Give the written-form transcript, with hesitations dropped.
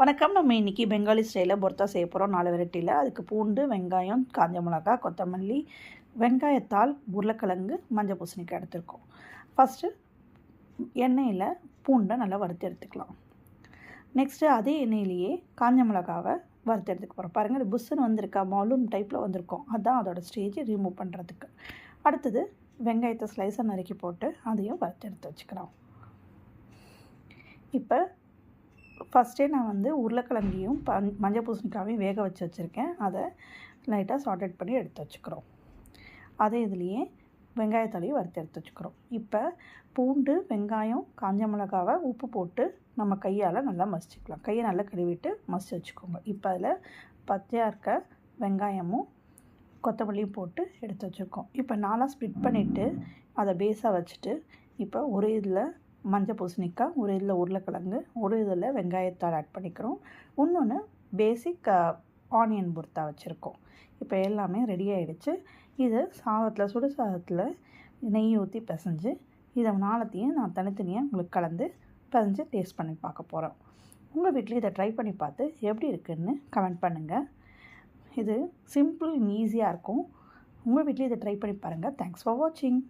வணக்கம். நம்ம இன்றைக்கி பெங்காலி ஸ்டைலில் பொர்த்தா செய்ய போகிறோம் 4 வெரைட்டியில். அதுக்கு பூண்டு, வெங்காயம், காஞ்ச மிளகா, கொத்தமல்லி, வெங்காயத்தாள், உருளைக்கிழங்கு, மஞ்சள் பூசணிக்காய் எடுத்துருக்கோம். ஃபஸ்ட்டு எண்ணெயில் பூண்டை நல்லா வறுத்து எடுத்துக்கலாம். நெக்ஸ்ட்டு அதே எண்ணெயிலேயே காஞ்ச மிளகாவை வறுத்து எடுத்துக்க போகிறோம். பாருங்கள், இது புஷ்ஷுன்னு வந்திருக்கா, பலூன் டைப்பில் வந்திருக்கும். அதுதான் அதோடய ஸ்டேஜ் ரிமூவ் பண்ணுறதுக்கு. அடுத்தது வெங்காயத்தை ஸ்லைஸாக நறுக்கி போட்டு அதையும் வறுத்து எடுத்து வச்சுக்கிறோம். இப்போ ஃபஸ்ட்டே நான் உருளைக்கிழங்கையும் மஞ்சள் பூசணிக்காயும் வேக வச்சு வச்சுருக்கேன். அதை லைட்டாக சாட்டட் பண்ணி எடுத்து வச்சுக்கிறோம். அதே இதுலேயே வெங்காயத்தாலையும் வறுத்து எடுத்து வச்சுக்கிறோம். இப்போ பூண்டு, வெங்காயம், காஞ்ச மிளகாவை உப்பு போட்டு நம்ம கையால் நல்லா மசிச்சுக்கலாம். கையை நல்லா கழுவிட்டு மசிச்சு வச்சுக்கோங்க. இப்போ அதில் பச்சையாக இருக்க வெங்காயமும் கொத்தமல்லியும் போட்டு எடுத்து வச்சுருக்கோம். இப்போ 4 ஸ்ப்ளிட் பண்ணிவிட்டு அதை பேஸாக வச்சுட்டு இப்போ ஒரு இதில் மஞ்சள் பூசணிக்காய், ஒரு இதில் உருளைக்கிழங்கு, ஒரு இதில் வெங்காயத்தாள் ஆட் பண்ணிக்கிறோம். இன்னொன்று பேசிக் ஆனியன் பொர்த்தா வச்சுருக்கோம். இப்போ எல்லாமே ரெடி ஆகிடுச்சு. இது சாதத்தில், சுடு சாதத்தில் நெய் ஊற்றி பிசைஞ்சு இதை 4த்தையும் நான் தனித்தனியாக உங்களுக்கு கலந்து பிசைஞ்சு டேஸ்ட் பண்ணி பார்க்க போகிறோம். உங்கள் வீட்டில் இதை ட்ரை பண்ணி பார்த்து எப்படி இருக்குதுன்னு கமெண்ட் பண்ணுங்கள். இது சிம்பிள், ஈஸியாக இருக்கும். உங்கள் வீட்டில் இதை ட்ரை பண்ணி பாருங்கள். தேங்க்ஸ் ஃபார் வாட்சிங்.